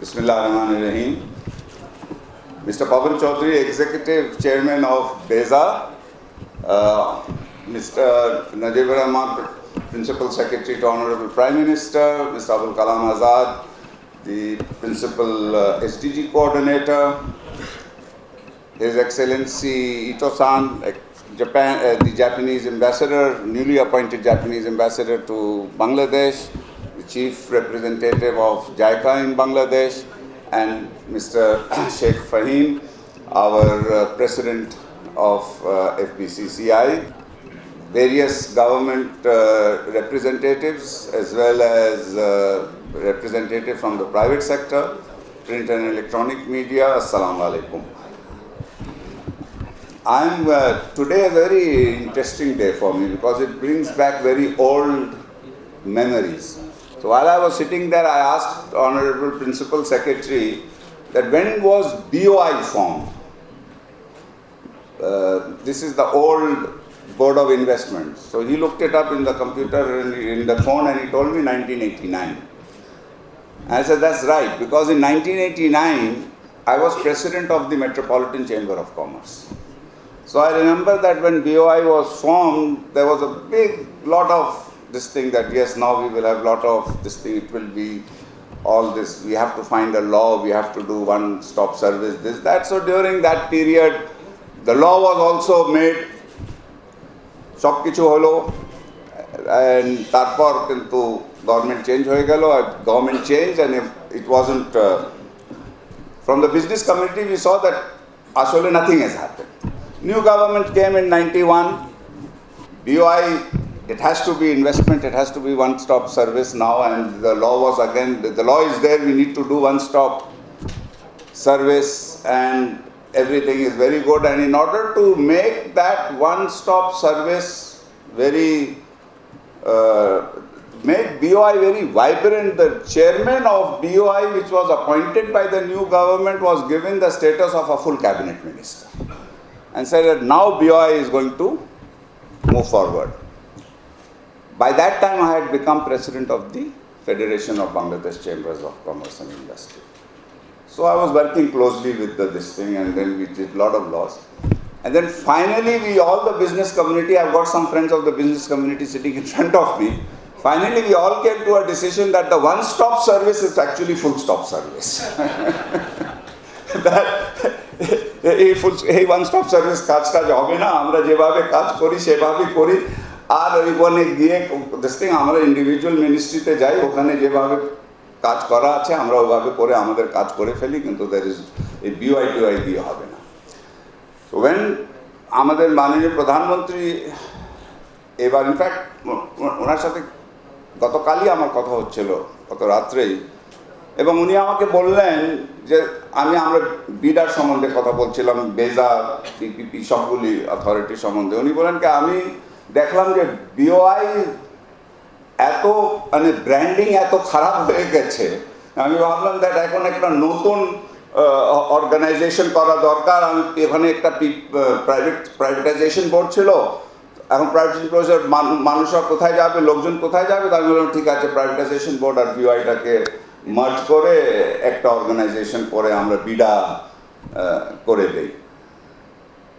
Bismillah Rahman Rahim. Mr. Pawan Chaudhary, Executive Chairman of BEZA, Mr. Najib Rahman, Principal Secretary to Honorable Prime Minister, Mr. Abul Kalam Azad, the Principal SDG Coordinator, His Excellency Ito-san, Japan, the Japanese Ambassador, newly appointed Japanese Ambassador to Bangladesh, the Chief Representative of JICA in Bangladesh, and Mr. Sheikh Fahim, our President of FBCCI, various government representatives as well as representatives from the private sector, print and electronic media. Assalamu alaikum. I'm today a very interesting day for me because it brings back very old memories. So while I was sitting there, I asked Honorable Principal Secretary that when was BOI formed? This is the old Board of Investments. So he looked it up in the computer and in the phone and he told me 1989. And I said, that's right, because in 1989, I was President of the Metropolitan Chamber of Commerce. So I remember that when BOI was formed, there was a big lot of this thing that yes, now we will have a lot of this thing, it will be all this, we have to find a law, we have to do one-stop service, this, that. So during that period, the law was also made, সব কিছু হলো, and তারপর কিন্তু government change হয়ে গেল, government change, and it wasn't, from the business community we saw that আসলে nothing has happened. New government came in 91, BOI, it has to be investment, it has to be one-stop service now, and the law was again, the law is there, we need to do one-stop service, and everything is very good. And in order to make that one-stop service very, make BOI very vibrant, the chairman of BOI, which was appointed by the new government, was given the status of a full cabinet minister and said that now BOI is going to move forward. By that time, I had become president of the Federation of Bangladesh Chambers of Commerce and Industry. So I was working closely with this thing, and then we did a lot of laws. And then finally, we, all the business community, I've got some friends of the business community sitting in front of me. Finally, we all came to a decision that the one-stop service is actually full-stop service. That এই one-stop service কাজটা হবে না, আমরা যেভাবে কাজ করি সেভাবেই করি, আর ওইখানে গিয়ে this thing আমরা ইন্ডিভিজুয়াল মিনিস্ট্রিতে যাই, ওখানে যেভাবে কাজ করা আছে আমরা ওইভাবে করে আমাদের কাজ করে ফেলি, কিন্তু there is এই BOI দিয়ে হবে না। So when আমাদের মাননীয় প্রধানমন্ত্রী এবার ইনফ্যাক্ট ওনার সাথে গতকালই আমার কথা হচ্ছিল, গত রাত্রেই, এবং উনি আমাকে বললেন যে আমরা বিডার সম্বন্ধে কথা বলছিলাম, বেজা, পিপিপি, সবগুলি অথরিটি সম্বন্ধে। উনি বলেন কি আমি দেখলাম যে BOI এত মানে ব্র্যান্ডিং এত খারাপ হয়ে গেছে, আমি ভাবলাম দ্যাট এখন একটা নতুন অর্গানাইজেশন করা দরকার। আমি এখানে একটা প্রাইভেটাইজেশন বোর্ড ছিল, এখন প্রাইভেটাইজেশন বোর্ডের মানুষরা কোথায় যাবে, লোকজন কোথায় যাবে, আমি বললাম ঠিক আছে প্রাইভেটাইজেশন বোর্ড আর BOI-টাকে মার্জ করে একটা অর্গানাইজেশন করে আমরা বিডা করে দেই,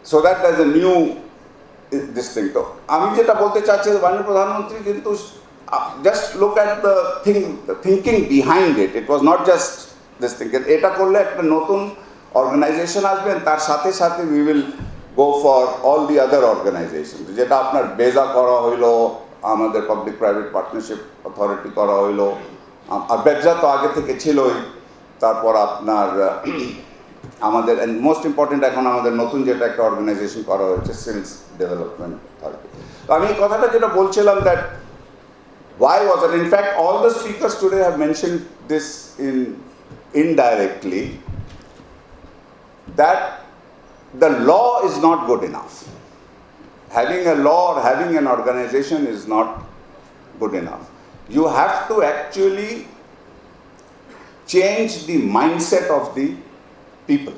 so that দ্যাজ a new this thing. তো আমি যেটা বলতে চাচ্ছি মাননীয় প্রধানমন্ত্রী কিন্তু just look at the thinking behind it. It was not just this thing. এটা করলে একটা নতুন অর্গানাইজেশন আসবেন, তার সাথে সাথে we will go for all the other organizations. যেটা আপনার বেজা করা হইলো, আমাদের পাবলিক প্রাইভেট পার্টনারশিপ অথরিটি করা হইলো, আর বেজা তো আগে থেকে ছিলই, তারপর আপনার আমাদের মোস্ট ইম্পর্টেন্ট এখন আমাদের নতুন যেটা একটা অর্গানাইজেশন করা হয়েছে সেলস ডেভেলপমেন্ট অথরিটি। তো আমি এই কথাটা যেটা বলছিলাম that why was it? In fact, all the speakers today have mentioned this indirectly, that the law is not good enough. Having a law or having an organization is not good enough. You have to actually change the mindset of the people.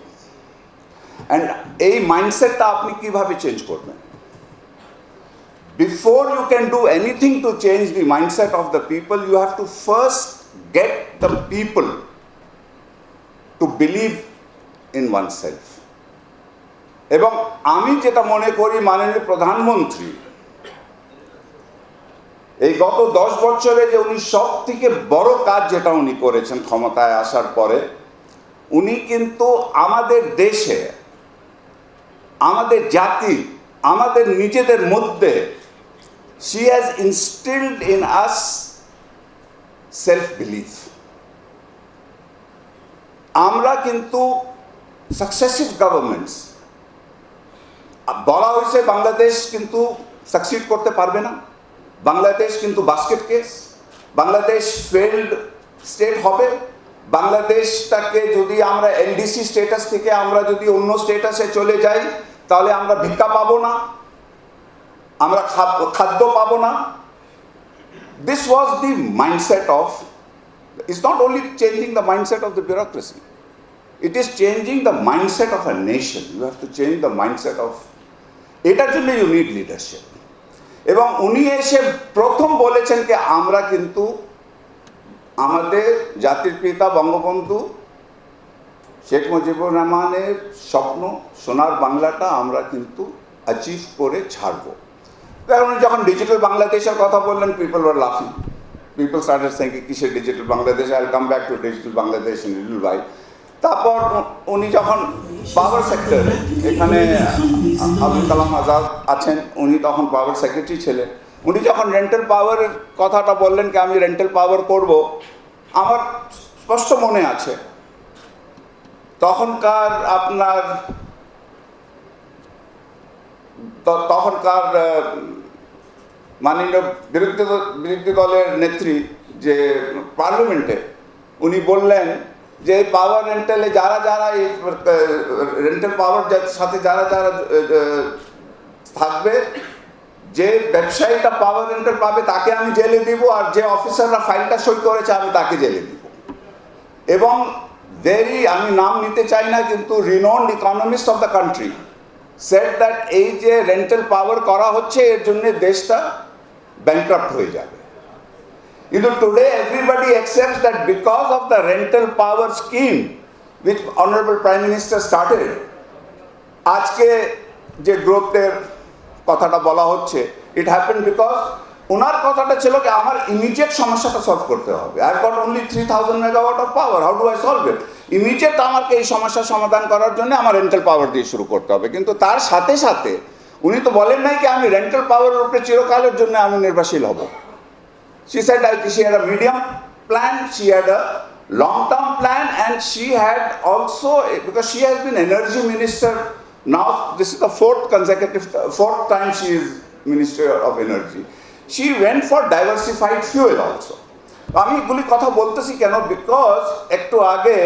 And এই মাইন্ডসেটটা আপনি কিভাবে change করবেন? Before you can do anything to change the mindset of the people, you have to first get the people to believe in one self. এবং আমি যেটা মনে করি মাননীয় প্রধানমন্ত্রী এই গত 10 বছরে যে উনি সব থেকে বড় কাজ যেটা উনি করেছেন ক্ষমতায় আসার পরে, উনি কিন্তু আমাদের দেশে, আমাদের জাতি, আমাদের নিজেদের মধ্যে she has instilled in us self belief. আমরা কিন্তু সাকসেসিভ গভর্নমেন্টস, বলা হয়েছে বাংলাদেশ কিন্তু সাকসিড করতে পারবে না, বাংলাদেশ কিন্তু basket case, Bangladesh failed state হবে, বাংলাদেশটাকে যদি আমরা এলডিসি স্ট্যাটাস থেকে আমরা যদি অন্য স্ট্যাটাসে চলে যাই তাহলে আমরা ভিক্ষা পাবো না, আমরা খাদ্য পাবো না। This was the mindset of, it's not only changing the mindset of the bureaucracy, it is changing the mindset of a nation. You have to change the mindset of, এটার জন্য ইউ নিড লিডারশিপ। এবং উনি এসে প্রথম বলেছেন যে আমরা কিন্তু আমাদের জাতির পিতা বঙ্গবন্ধু শেখ মুজিবুর রহমানের স্বপ্ন সোনার বাংলাটা আমরা কিন্তু অ্যাচিভ করে ছাড়বো। উনি যখন ডিজিটাল বাংলাদেশের কথা বললেন, পিপল ওয়ার লাফিং, পিপল স্টার্টেড সেইং কিসের digital Bangladesh, I will come back to digital Bangladesh in little while. তারপর উনি যখন পাওয়ার সেক্টর, এখানে আব্দুল কালাম আজাদ আছেন, উনি তখন পাওয়ার সেক্রেটারি ছিলেন, উনি যখন রেন্টাল পাওয়ারের কথাটা বললেন কি আমি রেন্টাল পাওয়ার করব, আমার স্পষ্ট মনে আছে তখনকার মাননীয় বিরোধী দলের নেত্রী যে পার্লামেন্টে উনি বললেন যে এই পাওয়ার রেন্টালে যারা যারা এই রেন্টাল পাওয়ার সাথে যারা যারা থাকবে, যে ব্যবসায়ীটা পাওয়ার রেন্টাল পাবে তাকে আমি জেলে দিব, আর যে অফিসাররা ফাইলটা সই করেছে আমি তাকে জেলে দিব। এবং আমি নাম নিতে চাই না, কিন্তু renowned economist of the country said that এই যে রেন্টাল পাওয়ার করা হচ্ছে এর জন্য দেশটা ব্যাংক্রাপ্ট হয়ে যাবে। কিন্তু today everybody accepts that because of the rental power scheme which honourable prime minister started, আজকে যে গ্রোথের কথাটা বলা হচ্ছে, ইট হ্যাপেন বিকজ ওনার কথাটা ছিল কি আমার ইমিডিয়েট সমস্যাটা সলভ করতে হবে। I got only 3000 megawatt of power, how do I solve it? Immediate আমাকে এই সমস্যার সমাধান করার জন্য আমার রেন্টাল পাওয়ার দিয়ে শুরু করতে হবে। কিন্তু তার সাথে সাথে উনি তো বলেন নাই কি আমি রেন্টাল পাওয়ারের উপরে চিরকালের জন্য আমি নির্ভরশীল হব। She said she had a medium plan, she had a long-term plan, and she had also, because she has been energy minister now, this is the fourth time she is Minister of Energy. She went for diversified fuel also. আমি এগুলি কথা বলতেছি কেন, because একটু আগে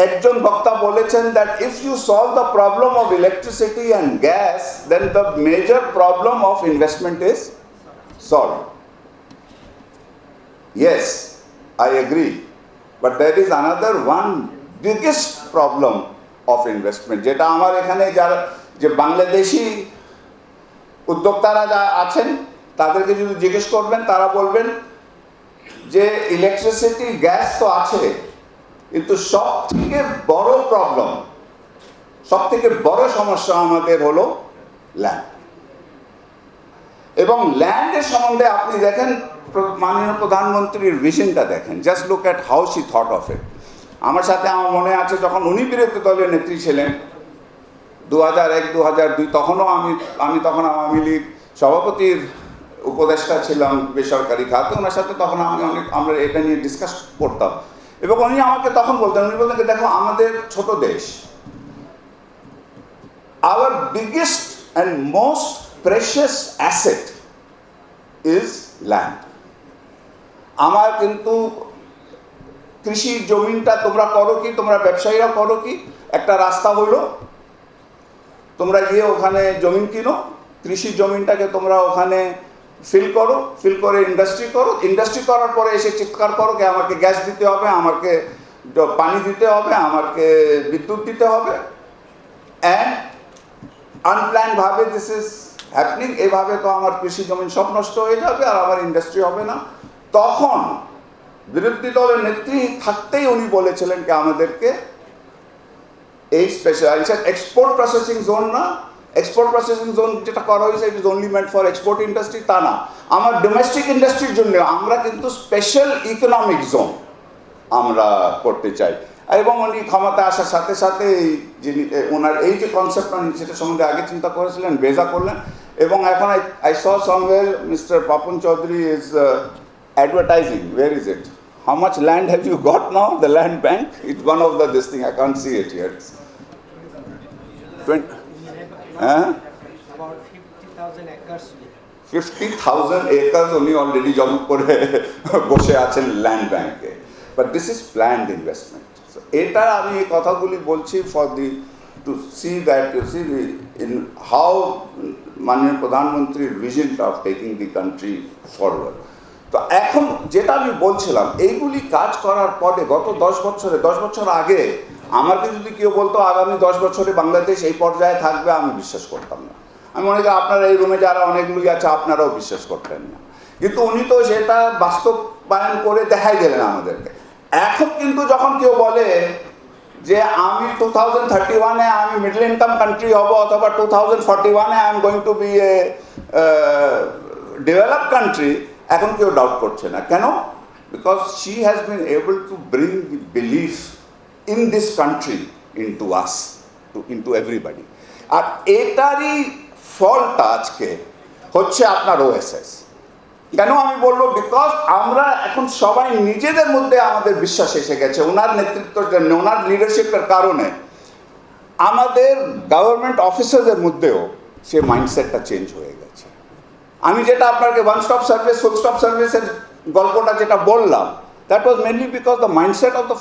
একজন বক্তা বলেছেন that if you solve the problem of electricity and gas, then the major problem of investment is solved. Yes, I agree, but there is another one biggest problem of investment, যেটা আমার এখানে যারা যে বাংলাদেশি উদ্যোক্তারা যা আছেন তাদেরকে যদি জিজ্ঞেস করবেন তারা বলবেন যে ইলেকট্রিসিটি গ্যাস তো আছে, কিন্তু সব থেকে বড় প্রবলেম, সব থেকে বড় সমস্যা আমাদের হলো ল্যান্ড। এবং ল্যান্ডের সম্বন্ধে আপনি দেখেন মাননীয় প্রধানমন্ত্রীর ভিশনটা দেখেন, just look at how she thought of it. আমার সাথে আমার মনে আছে যখন উনি বিরোধী দলের নেত্রী ছিলেন 2001-2002, তখনও আমি তখন আওয়ামী লীগ সভাপতির উপদেষ্টা ছিলাম বেসরকারি খাতে, ওনার সাথে তখন আমরা এটা নিয়ে ডিসকাস করতাম। এবং উনি আমাকে তখন বলতেন দেখো আমাদের ছোট দেশ, hour biggest and most precious asset is land. আমার কিন্তু কৃষি জমিনটা তোমরা করো কি, তোমরা ব্যবসায়ীরা করো কি, একটা রাস্তা হলো তোমরা গিয়ে ওখানে জমিন কিনো, কৃষি জমিনটাকে তোমরা ওখানে ফিল করো, ফিল করে ইন্ডাস্ট্রি করার পরে এসে চিৎকার করো কি আমাকে গ্যাস দিতে হবে, আমাকে পানি দিতে হবে, আমাকে বিদ্যুৎ দিতে হবে। অ্যান্ড আনপ্ল্যান্ড ভাবে দিস ইজ হ্যাপনিং, এভাবে তো আমার কৃষি জমিন সব নষ্ট হয়ে যাবে আর আমার ইন্ডাস্ট্রি হবে না। তখন বিরোধী দলের নেত্রী থাকতেই উনি বলেছিলেন কি আমাদেরকে এই স্পেশাল এক্সপোর্ট প্রসেসিং জোন না, এক্সপোর্ট প্রসেসিং জোন যেটা করা হয়েছে it is only meant for export industry তা না, আমার ডোমেস্টিক ইন্ডাস্ট্রির জন্য আমরা কিন্তু স্পেশাল ইকোনমিক জোন আমরা করতে চাই। এবং উনি ক্ষমতা আসার সাথে সাথে যিনি ওনার এই যে কনসেপ্ট সেটা সম্বন্ধে আগে চিন্তা করেছিলেন, বেজা করলেন, এবং এখন I saw somewhere mister Papon Chowdhury is advertising, where is it, how much land have you got now, the land bank, it's one of the this thing, I can't see it here. 20, about 50,000 acres. 50,000 acres উনি already জমা করে বসে আছেন land ব্যাংকে, but this is planned investment. এটা আমি এই কথাগুলি বলছি for the to see that you see the in how মাননীয় প্রধানমন্ত্রীর vision of taking the country forward. তো এখন যেটা আমি বলছিলাম, এইগুলি কাজ করার পরে গত 10 বছর আগে আমাকে যদি কেউ বলতো আগামী 10 বছরে বাংলাদেশ এই পর্যায়ে থাকবে, আমি বিশ্বাস করতাম না। আমি মনে করি আপনারা এই রুমে যারা অনেকগুলি আছে আপনারাও বিশ্বাস করতেন না, কিন্তু উনি তো সেটা বাস্তবায়ন করে দেখাই দিলেন আমাদেরকে। এখন কিন্তু যখন কেউ বলে যে আমি 2031-এ আমি মিডল ইনকাম কান্ট্রি হব, অথবা 2041-এ I am going to be a develop country, এখন কেউ ডাউট করছে না। কেন? Because she has been able to bring the belief in this country into us, into everybody. আর এটারই ফলটা আজকে হচ্ছে আপনার ওএসএস। কেন আমি বলবো? বিকজ আমরা এখন সবাই নিজেদের মধ্যে আমাদের বিশ্বাস এসে গেছে ওনার নেতৃত্বের জন্য, ওনার লিডারশিপের কারণে আমাদের গভর্নমেন্ট অফিসারদের মধ্যেও সে মাইন্ডসেটটা চেঞ্জ হয়ে গেছে। আমি যেটা আপনাকে one stop service, full stop সার্ভিসের গল্পটা যেটা বললাম, that was mainly because the mindset of the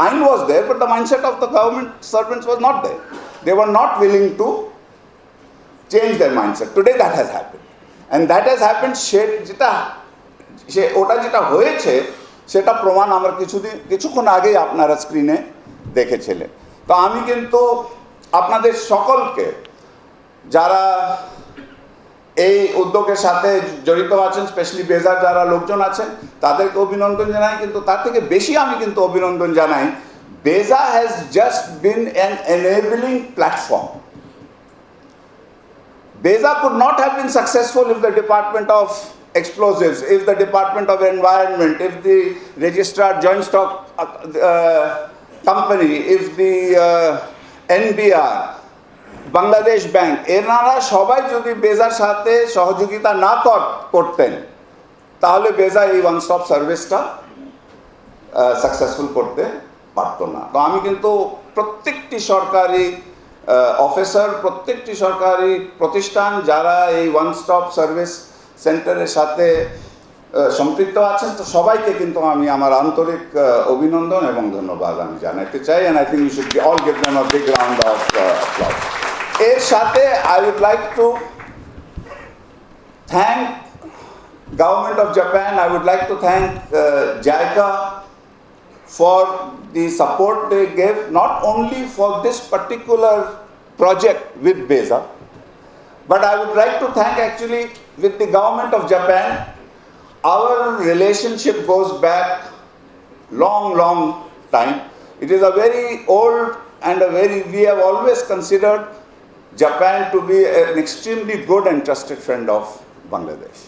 আইন was there, but the mindset of the government servants was not there. They were not willing to change their mindset. Today that has happened, and that has happened. ওটা যেটা হয়েছে সেটা প্রমাণ আমরা কিছুক্ষণ আগেই আপনারা স্ক্রিনে দেখেছিলেন। তো আমি কিন্তু আপনাদের সকলকে যারা এই উদ্যোগের সাথে জড়িত আছেন, স্পেশালি বেজার যারা লোকজন আছেন, তাদেরকে অভিনন্দন জানাই। কিন্তু তার থেকে বেশি আমি কিন্তু অভিনন্দন জানাই, Beza has just been an enabling platform. Beza could not have been successful if the Department of Explosives, if the Department of Environment, if the Registrar Joint Stock Company, if the NBR, Bangladesh Bank, এনারা সবাই যদি বেজার সাথে সহযোগিতা না করতেন, তাহলে বেজা এই ওয়ান স্টপ সার্ভিসটা সাকসেসফুল করতে পারত না। তো আমি কিন্তু প্রত্যেকটি সরকারি অফিসার, প্রত্যেকটি সরকারি প্রতিষ্ঠান যারা এই ওয়ান স্টপ সার্ভিস সেন্টারের সাথে সম্পৃক্ত আছেন, তো সবাইকে কিন্তু আমি আমার আন্তরিক অভিনন্দন এবং ধন্যবাদ আমি জানাতে চাই। And I think you should all give them a big round of applause. এর সাথে I would like to thank government of Japan, I would like to thank JICA for the support they gave, not only for this particular project with Beza, but I would like to thank actually with the government of Japan. Our relationship goes back long time. It is a very old and we have always considered Japan to be an extremely good and trusted friend of Bangladesh.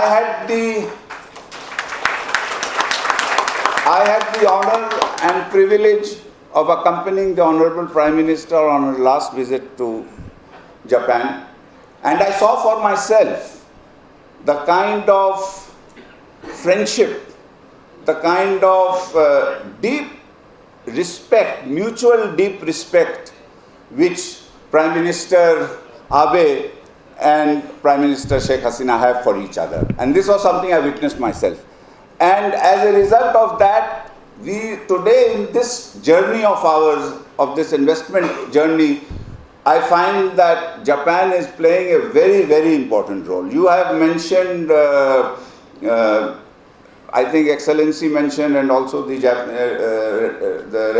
I had the honor and privilege of accompanying the Honorable Prime Minister on her last visit to Japan, and I saw for myself the kind of friendship, the kind of deep respect, mutual deep respect, which Prime Minister Abe and Prime Minister Sheikh Hasina have for each other, and this was something I witnessed myself. And as a result of that, we today in this journey of ours, of this investment journey, I find that Japan is playing a very important role. You have mentioned, I think Excellency mentioned, and also the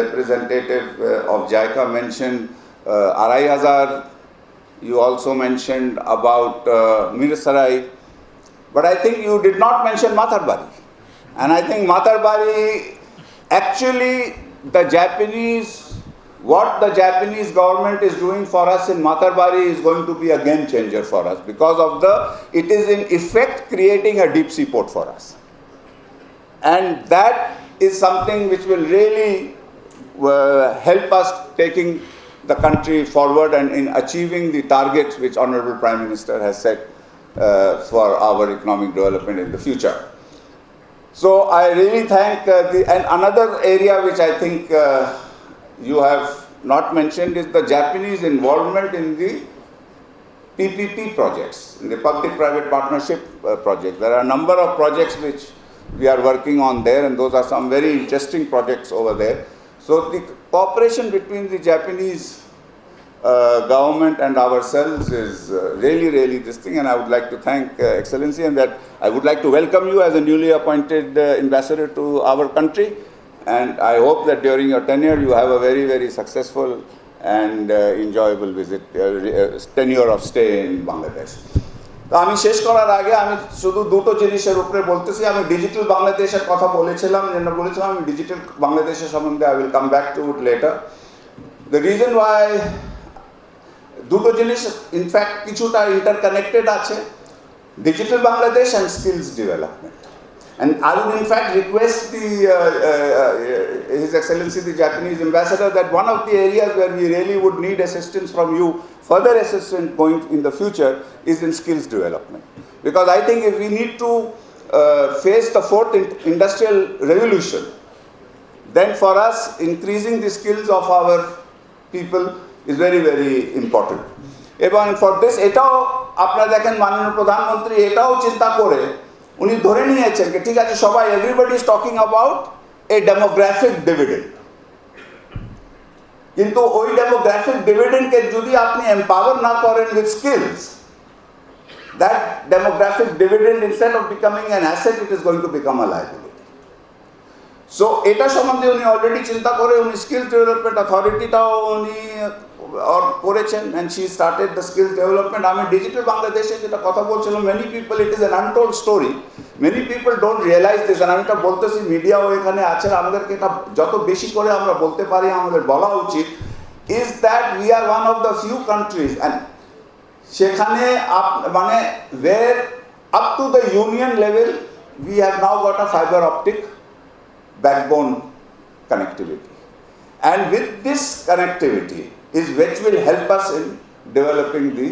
representative of JICA mentioned Arai Hazar. You also mentioned about Mirsarai, but I think you did not mention Matarbari. And I think Matarbari, actually the Japanese what the Japanese government is doing for us in Matarbari is going to be a game changer for us because of it is in effect creating a deep sea port for us. And that is something which will really help us taking the country forward and in achieving the targets which Honorable Prime Minister has set for our economic development in the future. So I really thank and another area which I think you have not mentioned is the Japanese involvement in the PPP projects, in the public-private partnership projects. There are a number of projects which we are working on there, and those are some very interesting projects over there. So the cooperation between the Japanese government and ourselves is really this thing, and I would like to thank Excellency, and that I would like to welcome you as a newly appointed ambassador to our country, and I hope that during your tenure you have a very successful and enjoyable tenure of stay in Bangladesh. তো আমি শেষ করার আগে আমি শুধু দুটো জিনিসের উপরে বলতেছি। আমি ডিজিটাল বাংলাদেশের কথা বলেছিলাম, আমি ডিজিটাল বাংলাদেশের সম্বন্ধে I will come back to it later. The reason why দুটো জিনিস ইনফ্যাক্ট কিছুটা ইন্টারকানেক্টেড আছে, digital Bangladesh and skills development. And I would in fact request His Excellency the Japanese Ambassador that one of the areas where we really would need assistance from you, further assistance going in the future, is in skills development. Because I think if we need to face the fourth industrial revolution, then for us increasing the skills of our people is very important. এবং for this এটাও আপনারা দেখেন মাননীয় প্রধানমন্ত্রী এটাও চিন্তা করে উনি ধরে নিয়েছেন যে ঠিক আছে সবাই everybody is talking about a demographic dividend, কিন্তু ওই ডেমোগ্রাফিক ডিভিডেন্ডকে যদি আপনি এম্পাওয়ার না করেন with skills, that demographic dividend instead of becoming an asset it is going to become a liability. So এটা সম্বন্ধে উনি অলরেডি চিন্তা করে উনি স্কিল ডেভেলপমেন্ট অথরিটিটাও উনি করেছেন, and she started the skill development. আমি ডিজিটাল বাংলাদেশে যেটা কথা বলছিলাম, many people it is an untold story, many people don't realise this, আর আমি এটা বলতেছি মিডিয়াও এখানে আছে, আমাদেরকে এটা যত বেশি করে আমরা বলতে পারি আমাদের বলা উচিত, is that we are one of the few countries and সেখানে মানে where up to the union level we have now got a fibre optic backbone connectivity, and with this connectivity is which will help us in developing the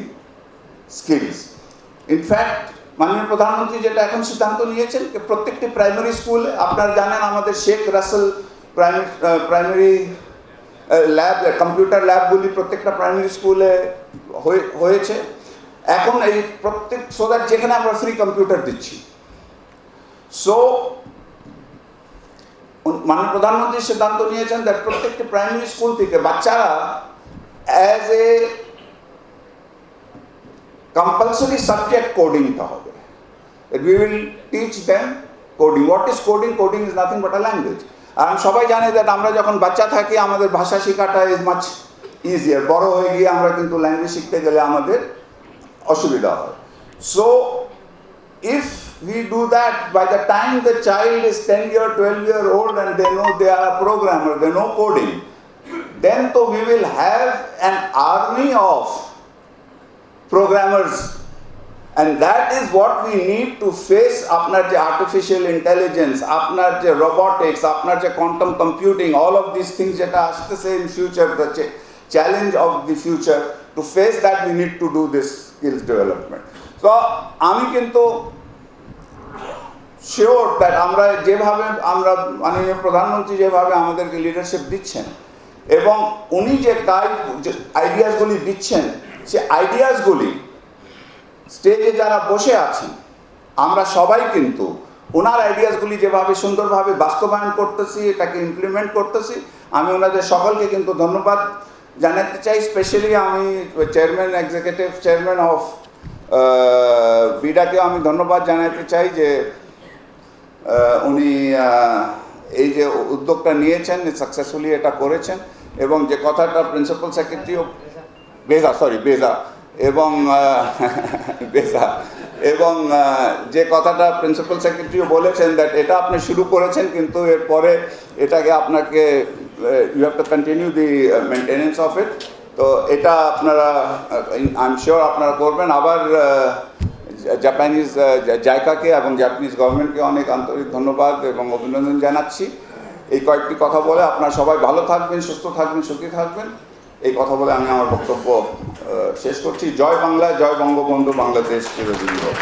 skills. In fact মাননীয় প্রধানমন্ত্রী যেটা এখন সিদ্ধান্ত নিয়েছেন প্রত্যেকটি primary school, আপনারা জানেন আমাদের Sheikh Russel primary lab computer ল্যাবগুলি প্রত্যেকটা প্রাইমারি স্কুলে হয়েছে এখন, এই প্রত্যেক সো দ্যাট যেখানে আমরা ফ্রি কম্পিউটার দিচ্ছি। সো মাননীয় প্রধানমন্ত্রী সিদ্ধান্ত নিয়েছেন যে প্রত্যেকটি প্রাইমারি স্কুল থেকে বাচ্চারা অ্যাজ এ কম্পালসরি সাবজেক্ট কোডিংটা হবে। We will teach them coding. What is coding? Coding is nothing but a language. আর সবাই জানে দ্যাট আমরা যখন বাচ্চা থাকি আমাদের ভাষা শেখাটা ইজ মাচ ইজিয়ার, বড় হয়ে গিয়ে আমরা কিন্তু ল্যাঙ্গুয়েজ শিখতে গেলে আমাদের অসুবিধা হয়। So if we do that, by the time the child is 10-year, 12-year old and they know they are a programmer, they know coding, then so we will have an army of programmers, and that is what we need to face আপনার যে artificial intelligence, আপনার যে robotics, আপনার যে quantum computing, all of these things যেটা আসতেছে in future, the challenge of the future, to face that we need to do this skills development. তো আমি কিন্তু শিওর দ্যাট আমরা যেভাবে মাননীয় প্রধানমন্ত্রী যেভাবে আমাদেরকে লিডারশিপ দিচ্ছেন এবং উনি যে আইডিয়াসগুলি দিচ্ছেন, সে আইডিয়াসগুলি স্টেজে যারা বসে আছেন আমরা সবাই কিন্তু ওনার আইডিয়াসগুলি যেভাবে সুন্দরভাবে বাস্তবায়ন করতেছি, এটাকে ইমপ্লিমেন্ট করতেছি, আমি ওনাদের সকলকে কিন্তু ধন্যবাদ জানাতে চাই। স্পেশালি আমি চেয়ারম্যান, এক্সিকিউটিভ চেয়ারম্যান অফ বিডাকেও আমি ধন্যবাদ জানাতে চাই যে উনি এই যে উদ্যোগটা নিয়েছেন সাকসেসফুলি এটা করেছেন, এবং যে কথাটা প্রিন্সিপাল সেক্রেটারিও বেজা এবং যে কথাটা প্রিন্সিপাল সেক্রেটারিও বলেছেন দ্যাট এটা আপনি শুরু করেছেন কিন্তু এরপরে এটাকে আপনাকে you have to continue the maintenance of it. তো এটা আপনারা আই এম শিওর আপনারা করবেন। আবার জাপানিজ জাইকাকে এবং জাপানিজ গভর্নমেন্টকে অনেক আন্তরিক ধন্যবাদ এবং অভিনন্দন জানাচ্ছি। এই কয়েকটি কথা বলে আপনারা সবাই ভালো থাকবেন, সুস্থ থাকবেন, সুখী থাকবেন, এই কথা বলে আমি আমার বক্তব্য শেষ করছি। জয় বাংলা, জয় বঙ্গবন্ধু, বাংলাদেশ চিরজীবী হোক।